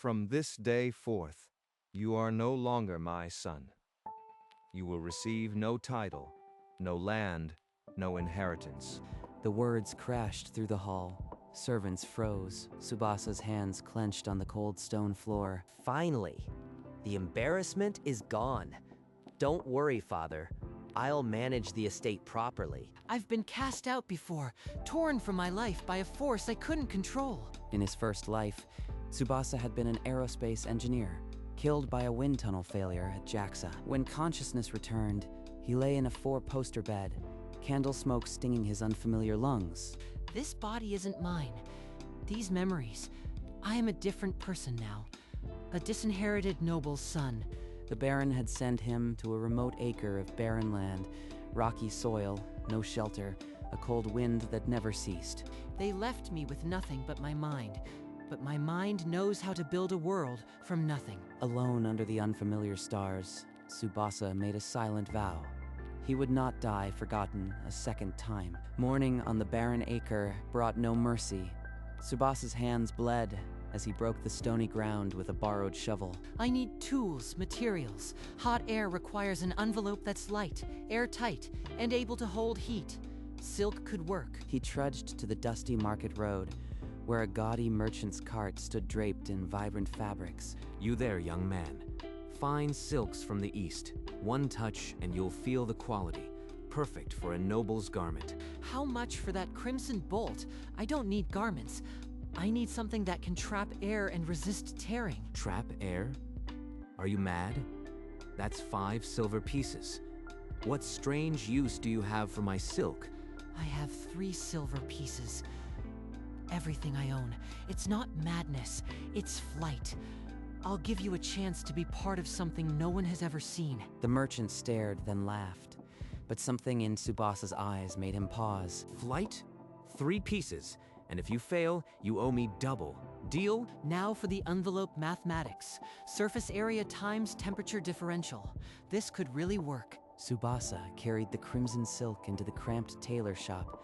From this day forth, you are no longer my son. You will receive no title, no land, no inheritance. The words crashed through the hall. Servants froze. Tsubasa's hands clenched on the cold stone floor. Finally, the embarrassment is gone. Don't worry, Father. I'll manage the estate properly. I've been cast out before, torn from my life by a force I couldn't control. In his first life, Tsubasa had been an aerospace engineer, killed by a wind tunnel failure at JAXA. When consciousness returned, he lay in a four-poster bed, candle smoke stinging his unfamiliar lungs. This body isn't mine. These memories. I am a different person now. A disinherited noble's son. The Baron had sent him to a remote acre of barren land, rocky soil, no shelter, a cold wind that never ceased. They left me with nothing but my mind. But my mind knows how to build a world from nothing. Alone under the unfamiliar stars, Tsubasa made a silent vow. He would not die forgotten a second time. Mourning on the barren acre brought no mercy. Tsubasa's hands bled as he broke the stony ground with a borrowed shovel. I need tools, materials. Hot air requires an envelope that's light, airtight, and able to hold heat. Silk could work. He trudged to the dusty market road, where a gaudy merchant's cart stood draped in vibrant fabrics. You there, young man. Fine silks from the east. One touch and you'll feel the quality. Perfect for a noble's garment. How much for that crimson bolt? I don't need garments. I need something that can trap air and resist tearing. Trap air? Are you mad? That's 5 silver pieces. What strange use do you have for my silk? I have 3 silver pieces. Everything I own. It's not madness, it's flight. I'll give you a chance to be part of something no one has ever seen. The merchant stared, then laughed. But something in Tsubasa's eyes made him pause. Flight? 3 pieces. And if you fail, you owe me double. Deal? Now for the envelope mathematics. Surface area times temperature differential. This could really work. Tsubasa carried the crimson silk into the cramped tailor shop,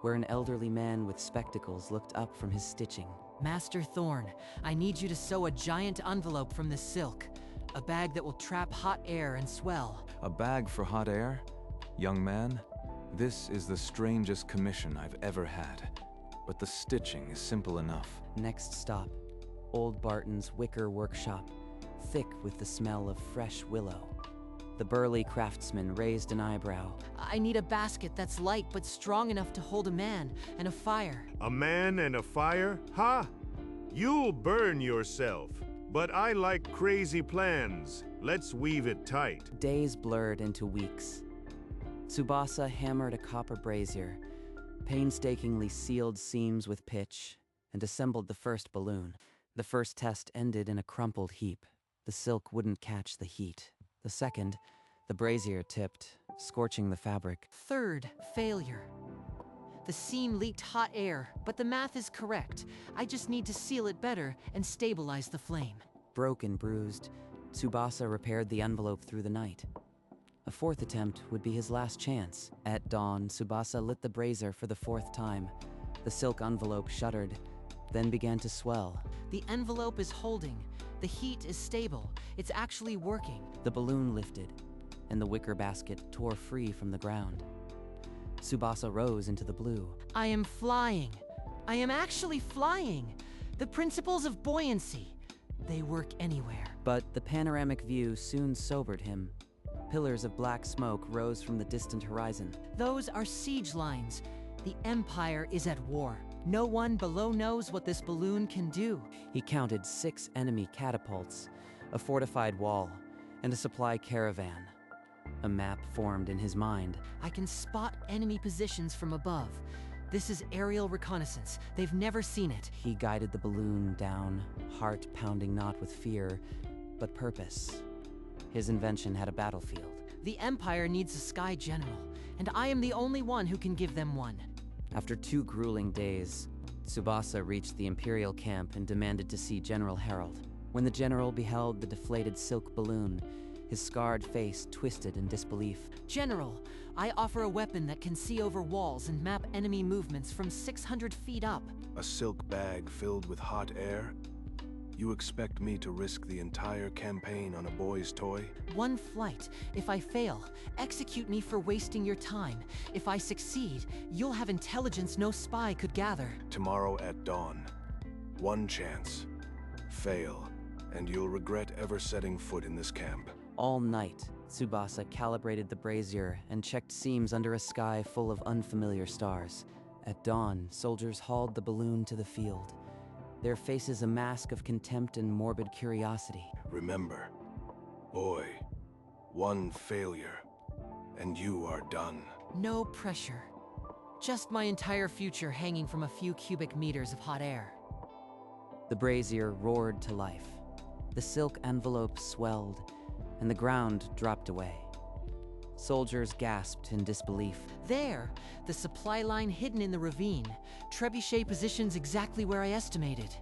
where an elderly man with spectacles looked up from his stitching. Master Thorn, I need you to sew a giant envelope from this silk. A bag that will trap hot air and swell. A bag for hot air? Young man, this is the strangest commission I've ever had. But the stitching is simple enough. Next stop, Old Barton's wicker workshop, thick with the smell of fresh willow. The burly craftsman raised an eyebrow. I need a basket that's light but strong enough to hold a man and a fire. A man and a fire? Ha! You'll burn yourself. But I like crazy plans. Let's weave it tight. Days blurred into weeks. Tsubasa hammered a copper brazier, painstakingly sealed seams with pitch, and assembled the first balloon. The first test ended in a crumpled heap. The silk wouldn't catch the heat. The second, the brazier tipped, scorching the fabric. Third, failure. The seam leaked hot air, but the math is correct. I just need to seal it better and stabilize the flame. Broke and bruised, Tsubasa repaired the envelope through the night. A fourth attempt would be his last chance. At dawn, Tsubasa lit the brazier for the 4th time. The silk envelope shuddered, then began to swell. The envelope is holding. The heat is stable. It's actually working. The balloon lifted, and the wicker basket tore free from the ground. Tsubasa rose into the blue. I am flying. I am actually flying. The principles of buoyancy. They work anywhere. But the panoramic view soon sobered him. Pillars of black smoke rose from the distant horizon. Those are siege lines. The Empire is at war. No one below knows what this balloon can do. He counted 6 enemy catapults, a fortified wall, and a supply caravan. A map formed in his mind. I can spot enemy positions from above. This is aerial reconnaissance. They've never seen it. He guided the balloon down, heart pounding not with fear, but purpose. His invention had a battlefield. The Empire needs a sky general, and I am the only one who can give them one. After 2 grueling days, Tsubasa reached the Imperial camp and demanded to see General Harold. When the general beheld the deflated silk balloon, his scarred face twisted in disbelief. General, I offer a weapon that can see over walls and map enemy movements from 600 feet up. A silk bag filled with hot air? You expect me to risk the entire campaign on a boy's toy? One flight. If I fail, execute me for wasting your time. If I succeed, you'll have intelligence no spy could gather. Tomorrow at dawn. One chance. Fail, and you'll regret ever setting foot in this camp. All night, Tsubasa calibrated the brazier and checked seams under a sky full of unfamiliar stars. At dawn, soldiers hauled the balloon to the field, their faces a mask of contempt and morbid curiosity. Remember, boy, one failure, and you are done. No pressure. Just my entire future hanging from a few cubic meters of hot air. The brazier roared to life. The silk envelope swelled, and the ground dropped away. Soldiers gasped in disbelief. There, the supply line hidden in the ravine. Trebuchet positions exactly where I estimated.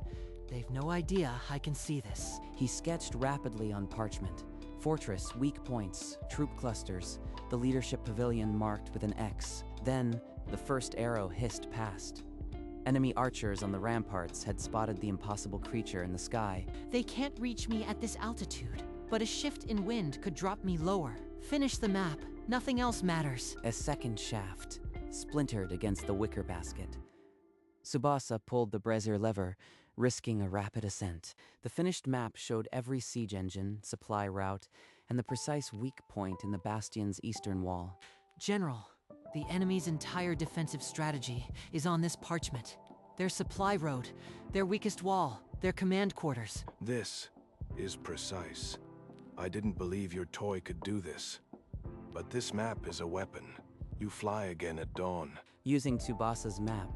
They've no idea I can see this. He sketched rapidly on parchment. Fortress, weak points, troop clusters, the leadership pavilion marked with an X. Then, the first arrow hissed past. Enemy archers on the ramparts had spotted the impossible creature in the sky. They can't reach me at this altitude, but a shift in wind could drop me lower. Finish the map. Nothing else matters. A second shaft splintered against the wicker basket. Tsubasa pulled the brazier lever, risking a rapid ascent. The finished map showed every siege engine, supply route, and the precise weak point in the bastion's eastern wall. General, the enemy's entire defensive strategy is on this parchment. Their supply road, their weakest wall, their command quarters. This is precise. I didn't believe your toy could do this. But this map is a weapon. You fly again at dawn. Using Tsubasa's map,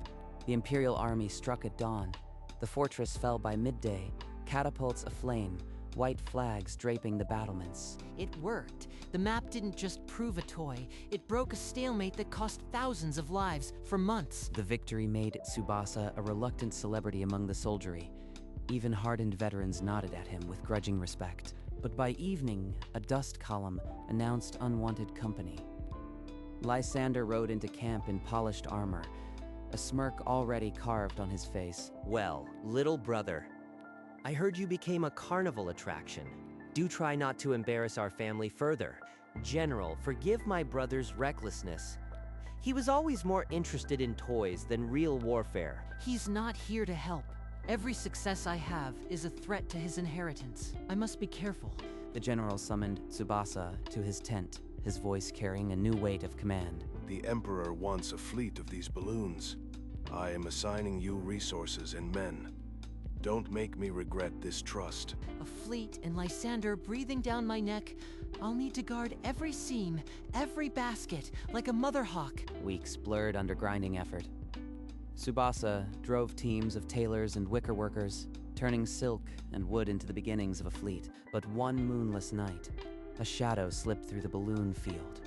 the Imperial Army struck at dawn. The fortress fell by midday, catapults aflame, white flags draping the battlements. It worked. The map didn't just prove a toy, it broke a stalemate that cost thousands of lives for months. The victory made Tsubasa a reluctant celebrity among the soldiery. Even hardened veterans nodded at him with grudging respect. But by evening, a dust column announced unwanted company. Lysander rode into camp in polished armor, a smirk already carved on his face. Well, little brother, I heard you became a carnival attraction. Do try not to embarrass our family further. General, forgive my brother's recklessness. He was always more interested in toys than real warfare. He's not here to help. Every success I have is a threat to his inheritance. I must be careful. The general summoned Tsubasa to his tent, his voice carrying a new weight of command. The Emperor wants a fleet of these balloons. I am assigning you resources and men. Don't make me regret this trust. A fleet and Lysander breathing down my neck. I'll need to guard every seam, every basket, like a mother hawk. Weeks blurred under grinding effort. Tsubasa drove teams of tailors and wicker workers, turning silk and wood into the beginnings of a fleet. But one moonless night, a shadow slipped through the balloon field.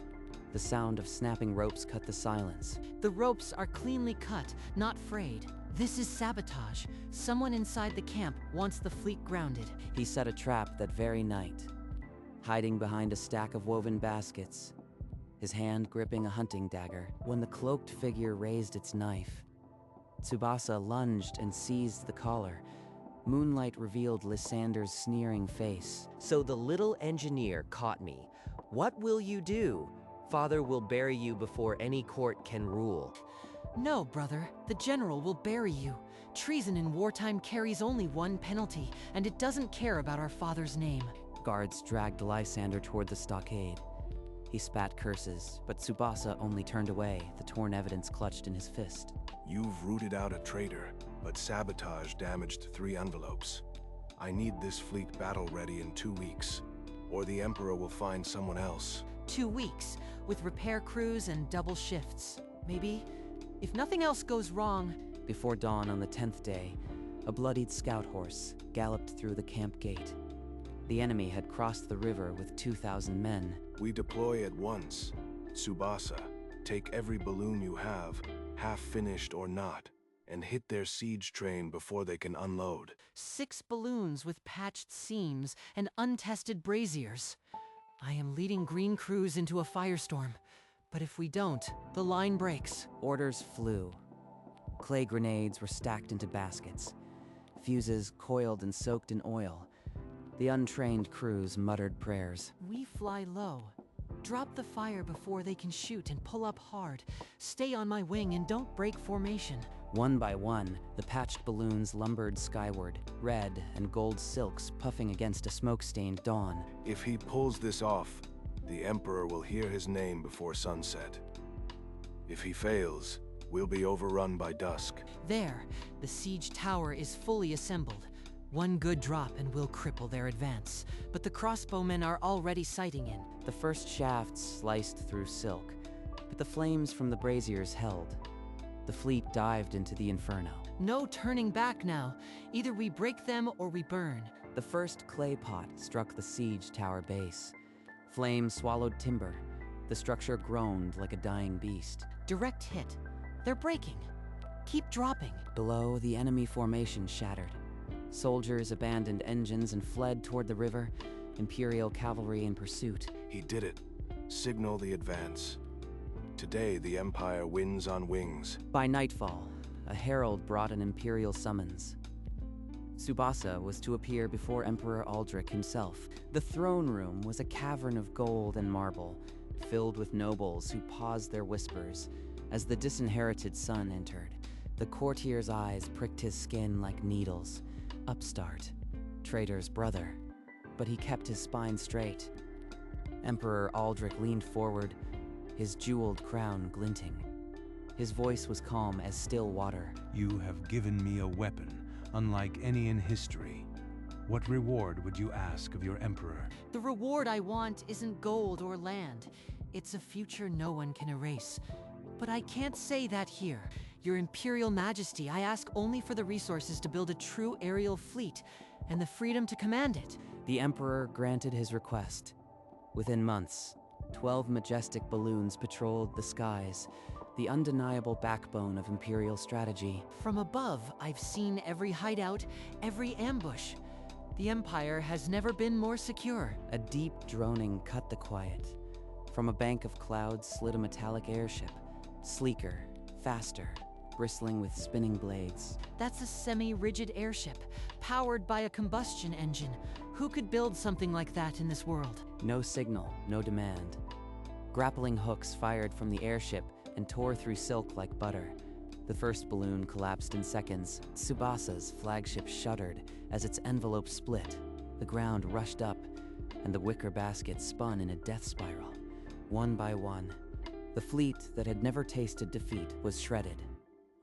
The sound of snapping ropes cut the silence. The ropes are cleanly cut, not frayed. This is sabotage. Someone inside the camp wants the fleet grounded. He set a trap that very night, hiding behind a stack of woven baskets, his hand gripping a hunting dagger. When the cloaked figure raised its knife, Tsubasa lunged and seized the collar. Moonlight revealed Lysander's sneering face. So the little engineer caught me. What will you do? Father will bury you before any court can rule. No, brother. The general will bury you. Treason in wartime carries only one penalty, and it doesn't care about our father's name. Guards dragged Lysander toward the stockade. He spat curses, but Tsubasa only turned away, the torn evidence clutched in his fist. You've rooted out a traitor, but sabotage damaged 3 envelopes. I need this fleet battle-ready in 2 weeks, or the Emperor will find someone else. 2 weeks, with repair crews and double shifts. Maybe, if nothing else goes wrong. Before dawn on the 10th day, a bloodied scout horse galloped through the camp gate. The enemy had crossed the river with 2,000 men. We deploy at once. Tsubasa, take every balloon you have, half-finished or not, and hit their siege train before they can unload. 6 balloons with patched seams and untested braziers. I am leading green crews into a firestorm. But if we don't, the line breaks. Orders flew. Clay grenades were stacked into baskets. fuses coiled and soaked in oil. The untrained crews muttered prayers. We fly low. Drop the fire before they can shoot and pull up hard. Stay on my wing and don't break formation. One by one, the patched balloons lumbered skyward, red and gold silks puffing against a smoke-stained dawn. If he pulls this off, the Emperor will hear his name before sunset. If he fails, we'll be overrun by dusk. There, the siege tower is fully assembled. One good drop and we'll cripple their advance. But the crossbowmen are already sighting in. The first shafts sliced through silk, but the flames from the braziers held. The fleet dived into the inferno. No turning back now. Either we break them or we burn. The first clay pot struck the siege tower base. Flame swallowed timber. The structure groaned like a dying beast. Direct hit. They're breaking. Keep dropping. Below, the enemy formation shattered. Soldiers abandoned engines and fled toward the river, Imperial cavalry in pursuit. He did it. Signal the advance. Today, the Empire wins on wings. By nightfall, a herald brought an Imperial summons. Tsubasa was to appear before Emperor Aldrich himself. The throne room was a cavern of gold and marble, filled with nobles who paused their whispers as the disinherited son entered. The courtier's eyes pricked his skin like needles. Upstart, traitor's brother. But he kept his spine straight. Emperor Aldrich leaned forward, his jeweled crown glinting. His voice was calm as still water. You have given me a weapon, unlike any in history. What reward would you ask of your emperor? The reward I want isn't gold or land. It's a future no one can erase. But I can't say that here. Your Imperial Majesty, I ask only for the resources to build a true aerial fleet, and the freedom to command it. The Emperor granted his request. Within months, 12 majestic balloons patrolled the skies, the undeniable backbone of Imperial strategy. From above, I've seen every hideout, every ambush. The Empire has never been more secure. A deep droning cut the quiet. From a bank of clouds slid a metallic airship, sleeker, faster, bristling with spinning blades. That's a semi-rigid airship, powered by a combustion engine. Who could build something like that in this world? No signal, no demand. Grappling hooks fired from the airship and tore through silk like butter. The first balloon collapsed in seconds. Tsubasa's flagship shuddered as its envelope split. The ground rushed up, and the wicker basket spun in a death spiral. One by one, the fleet that had never tasted defeat was shredded.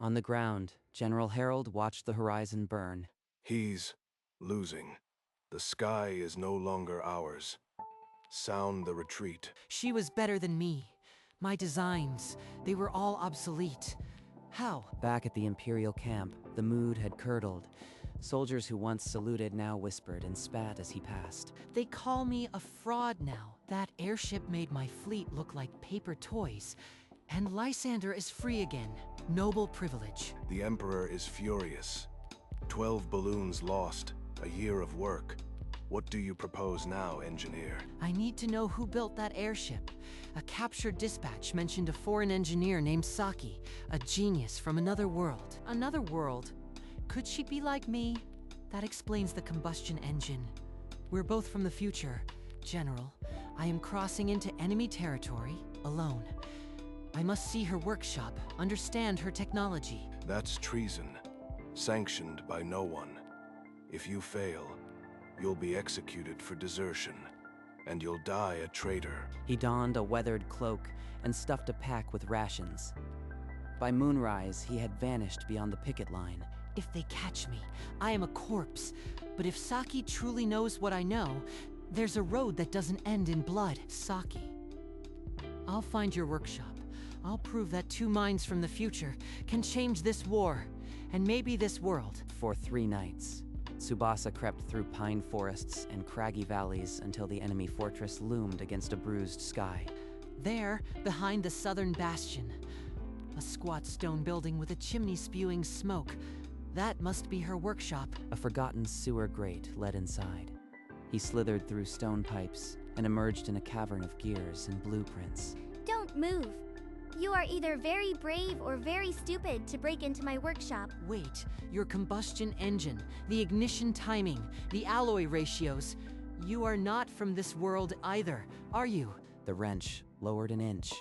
On the ground, General Harold watched the horizon burn. He's losing. The sky is no longer ours. Sound the retreat. She was better than me. My designs, they were all obsolete. How? Back at the Imperial camp, the mood had curdled. Soldiers who once saluted now whispered and spat as he passed. They call me a fraud now. That airship made my fleet look like paper toys. And Lysander is free again. Noble privilege. The Emperor is furious. 12 balloons lost, a year of work. What do you propose now, engineer? I need to know who built that airship. A captured dispatch mentioned a foreign engineer named Saki, a genius from another world. Another world? Could she be like me? That explains the combustion engine. We're both from the future. General, I am crossing into enemy territory, alone. I must see her workshop, understand her technology. That's treason, sanctioned by no one. If you fail, you'll be executed for desertion, and you'll die a traitor. He donned a weathered cloak and stuffed a pack with rations. By moonrise, he had vanished beyond the picket line. If they catch me, I am a corpse. But if Saki truly knows what I know, there's a road that doesn't end in blood. Saki, I'll find your workshop. I'll prove that two minds from the future can change this war, and maybe this world. For 3 nights, Tsubasa crept through pine forests and craggy valleys until the enemy fortress loomed against a bruised sky. There, behind the southern bastion, a squat stone building with a chimney spewing smoke. That must be her workshop. A forgotten sewer grate led inside. He slithered through stone pipes and emerged in a cavern of gears and blueprints. Don't move. You are either very brave or very stupid to break into my workshop. Wait, your combustion engine, the ignition timing, the alloy ratios. You are not from this world either, are you? The wrench lowered an inch.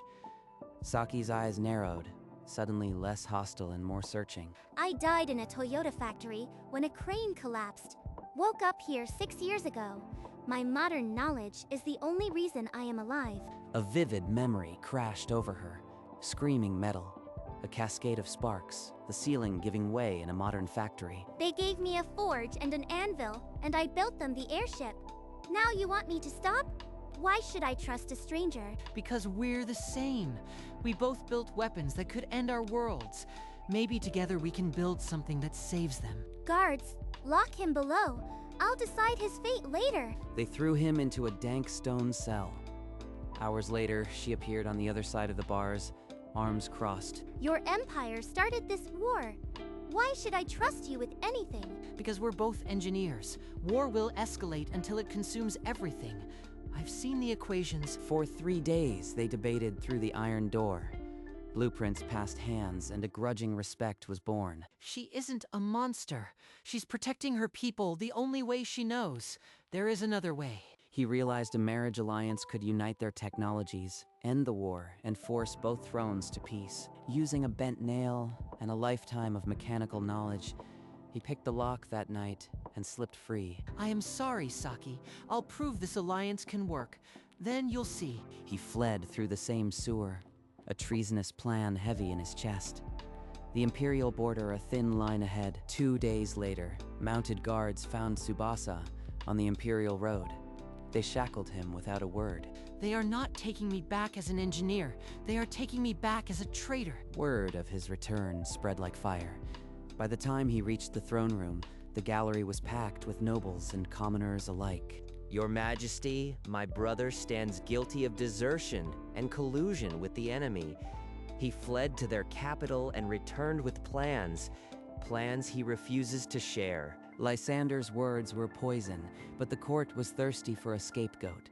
Saki's eyes narrowed, suddenly less hostile and more searching. I died in a Toyota factory when a crane collapsed. Woke up here 6 years ago. My modern knowledge is the only reason I am alive. A vivid memory crashed over her. Screaming metal, a cascade of sparks, the ceiling giving way in a modern factory. They gave me a forge and an anvil, and I built them the airship. Now you want me to stop? Why should I trust a stranger? Because we're the same. We both built weapons that could end our worlds. Maybe together we can build something that saves them. Guards, lock him below. I'll decide his fate later. They threw him into a dank stone cell. Hours later, she appeared on the other side of the bars, arms crossed. Your empire started this war. Why should I trust you with anything? Because we're both engineers. War will escalate until it consumes everything. I've seen the equations. For 3 days, they debated through the iron door. Blueprints passed hands, and a grudging respect was born. She isn't a monster. She's protecting her people the only way she knows. There is another way. He realized a marriage alliance could unite their technologies, end the war, and force both thrones to peace. Using a bent nail and a lifetime of mechanical knowledge, he picked the lock that night and slipped free. I am sorry, Saki. I'll prove this alliance can work. Then you'll see. He fled through the same sewer, a treasonous plan heavy in his chest. The Imperial border a thin line ahead. 2 days later, mounted guards found Tsubasa on the Imperial Road. They shackled him without a word. They are not taking me back as an engineer. They are taking me back as a traitor. Word of his return spread like fire. By the time he reached the throne room, the gallery was packed with nobles and commoners alike. Your Majesty, my brother stands guilty of desertion and collusion with the enemy. He fled to their capital and returned with plans he refuses to share. Lysander's words were poison, but the court was thirsty for a scapegoat.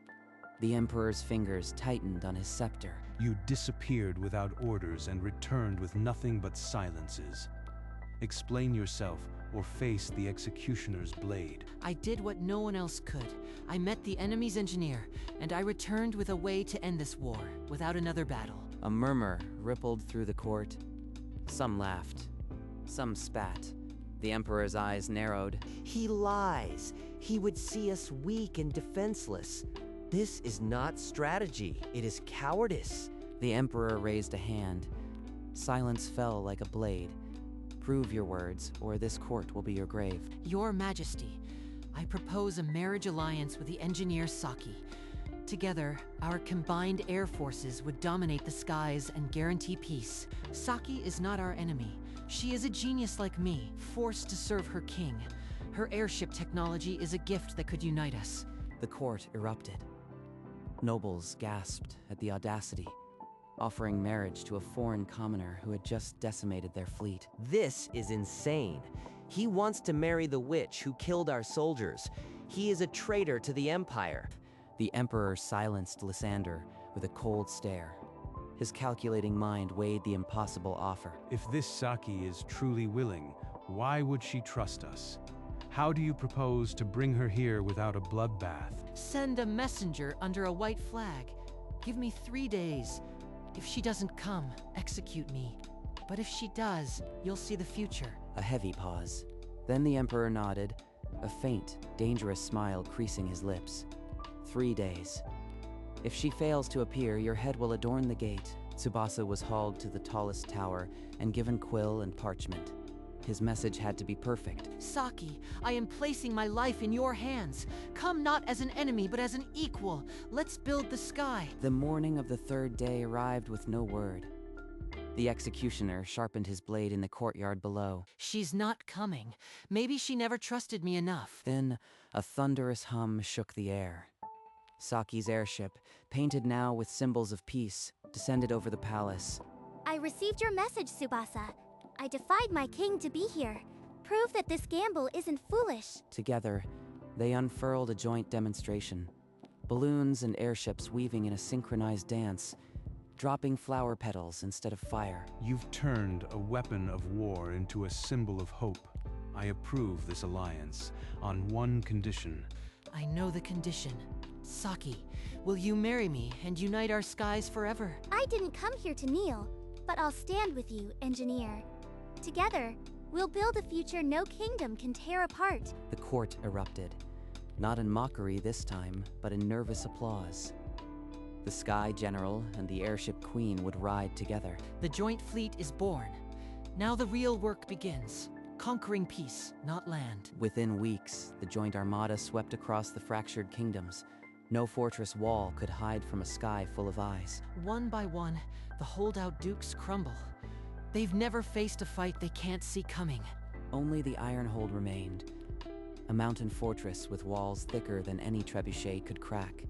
The Emperor's fingers tightened on his scepter. You disappeared without orders and returned with nothing but silences. Explain yourself or face the executioner's blade. I did what no one else could. I met the enemy's engineer, and I returned with a way to end this war, without another battle. A murmur rippled through the court. Some laughed. Some spat. The Emperor's eyes narrowed. He lies. He would see us weak and defenseless. This is not strategy. It is cowardice. The Emperor raised a hand. Silence fell like a blade. Prove your words, or this court will be your grave. Your Majesty, I propose a marriage alliance with the engineer Saki. Together, our combined air forces would dominate the skies and guarantee peace. Saki is not our enemy. She is a genius like me, forced to serve her king. Her airship technology is a gift that could unite us. The court erupted. Nobles gasped at the audacity, offering marriage to a foreign commoner who had just decimated their fleet. This is insane. He wants to marry the witch who killed our soldiers. He is a traitor to the Empire. The Emperor silenced Lysander with a cold stare. His calculating mind weighed the impossible offer. If this Saki is truly willing, why would she trust us? How do you propose to bring her here without a bloodbath? Send a messenger under a white flag. Give me 3 days. If she doesn't come, execute me. But if she does, you'll see the future. A heavy pause. Then the Emperor nodded, a faint, dangerous smile creasing his lips. 3 days. If she fails to appear, your head will adorn the gate. Tsubasa was hauled to the tallest tower and given quill and parchment. His message had to be perfect. Saki, I am placing my life in your hands. Come not as an enemy, but as an equal. Let's build the sky. The morning of the 3rd day arrived with no word. The executioner sharpened his blade in the courtyard below. She's not coming. Maybe she never trusted me enough. Then a thunderous hum shook the air. Saki's airship, painted now with symbols of peace, descended over the palace. I received your message, Tsubasa. I defied my king to be here. Prove that this gamble isn't foolish. Together, they unfurled a joint demonstration. Balloons and airships weaving in a synchronized dance. dropping flower petals instead of fire. You've turned a weapon of war into a symbol of hope. I approve this alliance on one condition. I know the condition. Saki, will you marry me and unite our skies forever? I didn't come here to kneel, but I'll stand with you, engineer. Together, we'll build a future no kingdom can tear apart. The court erupted. Not in mockery this time, but in nervous applause. The Sky General and the Airship Queen would ride together. The joint fleet is born. Now the real work begins. Conquering peace, not land. Within weeks, the joint armada swept across the fractured kingdoms. No fortress wall could hide from a sky full of eyes. One by one, the holdout dukes crumble. They've never faced a fight they can't see coming. Only the Ironhold remained. A mountain fortress with walls thicker than any trebuchet could crack.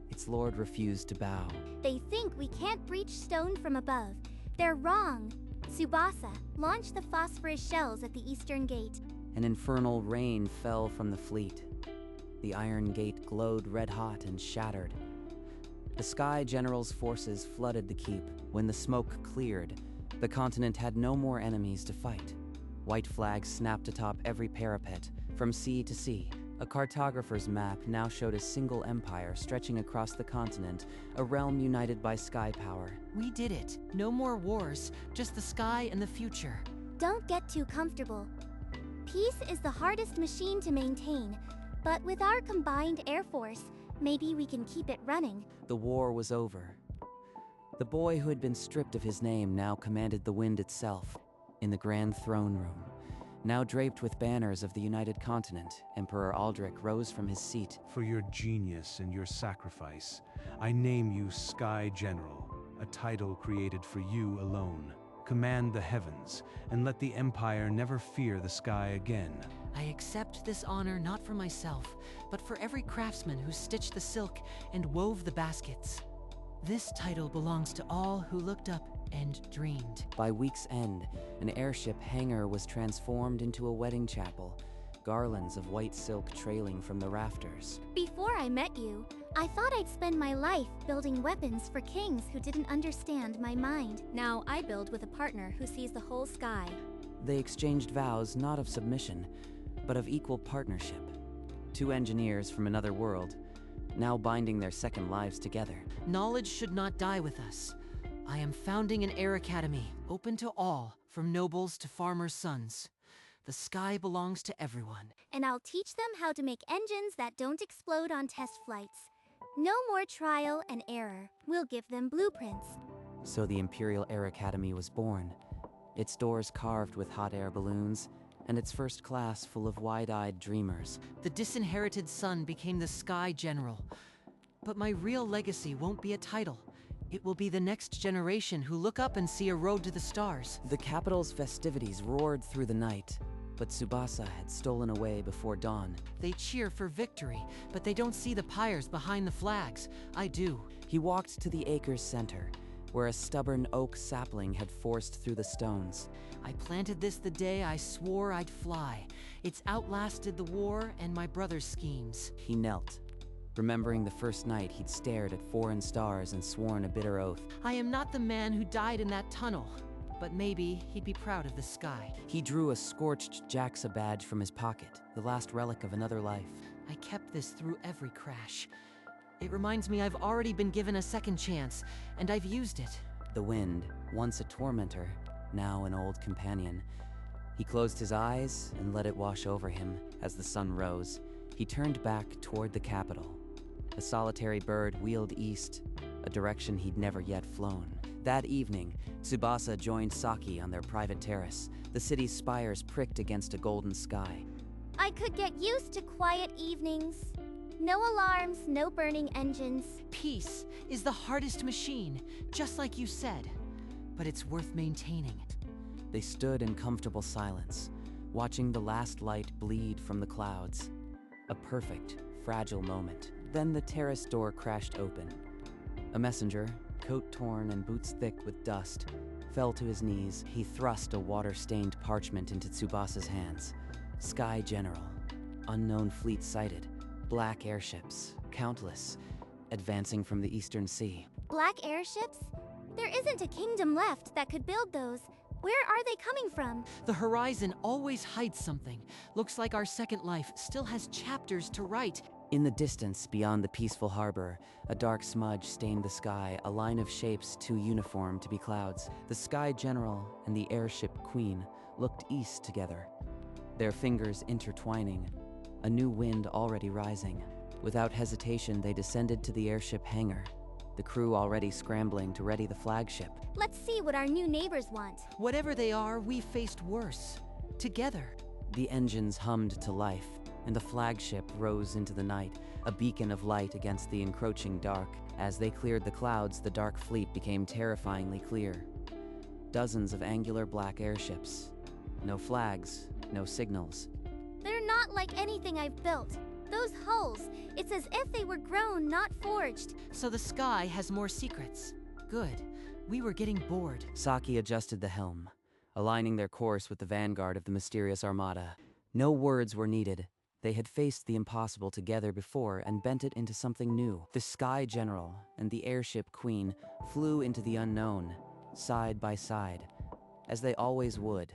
Its lord refused to bow. They think we can't breach stone from above. They're wrong. Tsubasa, launch the phosphorus shells at the eastern gate. An infernal rain fell from the fleet. The iron gate glowed red-hot and shattered. The Sky General's forces flooded the keep. When the smoke cleared, the continent had no more enemies to fight. White flags snapped atop every parapet, from sea to sea. A cartographer's map now showed a single empire stretching across the continent, a realm united by sky power. We did it. No more wars, just the sky and the future. Don't get too comfortable. Peace is the hardest machine to maintain, but with our combined air force, maybe we can keep it running. The war was over. The boy who had been stripped of his name now commanded the wind itself, in the grand throne room. Now draped with banners of the United Continent, Emperor Aldrich rose from his seat. For your genius and your sacrifice, I name you Sky General, a title created for you alone. Command the heavens, and let the Empire never fear the sky again. I accept this honor not for myself, but for every craftsman who stitched the silk and wove the baskets. This title belongs to all who looked up and dreamed. By week's end, an airship hangar was transformed into a wedding chapel, garlands of white silk trailing from the rafters. Before I met you, I thought I'd spend my life building weapons for kings who didn't understand my mind. Now I build with a partner who sees the whole sky. They exchanged vows not of submission, but of equal partnership. Two engineers from another world, now binding their second lives together. Knowledge should not die with us. I am founding an air academy, open to all, from nobles to farmers' sons. The sky belongs to everyone. And I'll teach them how to make engines that don't explode on test flights. No more trial and error. We'll give them blueprints. So the Imperial Air Academy was born, its doors carved with hot air balloons, and its first class full of wide-eyed dreamers. The disinherited son became the Sky General. But my real legacy won't be a title. It will be the next generation who look up and see a road to the stars. The capital's festivities roared through the night, but Tsubasa had stolen away before dawn. They cheer for victory, but they don't see the pyres behind the flags. I do. He walked to the acre's center, where a stubborn oak sapling had forced through the stones. I planted this the day I swore I'd fly. It's outlasted the war and my brother's schemes. He knelt, remembering the first night he'd stared at foreign stars and sworn a bitter oath. I am not the man who died in that tunnel, but maybe he'd be proud of the sky. He drew a scorched JAXA badge from his pocket, the last relic of another life. I kept this through every crash. It reminds me I've already been given a second chance, and I've used it. The wind, once a tormentor, now an old companion. He closed his eyes and let it wash over him as the sun rose. He turned back toward the capital. A solitary bird wheeled east, a direction he'd never yet flown. That evening, Tsubasa joined Saki on their private terrace. The city's spires pricked against a golden sky. I could get used to quiet evenings. No alarms, no burning engines. Peace is the hardest machine, just like you said. But it's worth maintaining. They stood in comfortable silence, watching the last light bleed from the clouds. A perfect, fragile moment. Then the terrace door crashed open. A messenger, coat torn and boots thick with dust, fell to his knees. He thrust a water-stained parchment into Tsubasa's hands. Sky General. Unknown fleet sighted. Black airships, countless, advancing from the eastern sea. Black airships? There isn't a kingdom left that could build those. Where are they coming from? The horizon always hides something. Looks like our second life still has chapters to write. In the distance, beyond the peaceful harbor, a dark smudge stained the sky, a line of shapes too uniform to be clouds. The Sky General and the airship Queen looked east together, their fingers intertwining, a new wind already rising. Without hesitation, they descended to the airship hangar, the crew already scrambling to ready the flagship. Let's see what our new neighbors want. Whatever they are, we faced worse. Together. The engines hummed to life, and the flagship rose into the night, a beacon of light against the encroaching dark. As they cleared the clouds, the dark fleet became terrifyingly clear. Dozens of angular black airships. No flags, no signals. They're not like anything I've built. Those hulls, it's as if they were grown, not forged. So the sky has more secrets. Good. We were getting bored. Saki adjusted the helm, aligning their course with the vanguard of the mysterious armada. No words were needed. They had faced the impossible together before and bent it into something new. The Sky General and the airship Queen flew into the unknown, side by side, as they always would.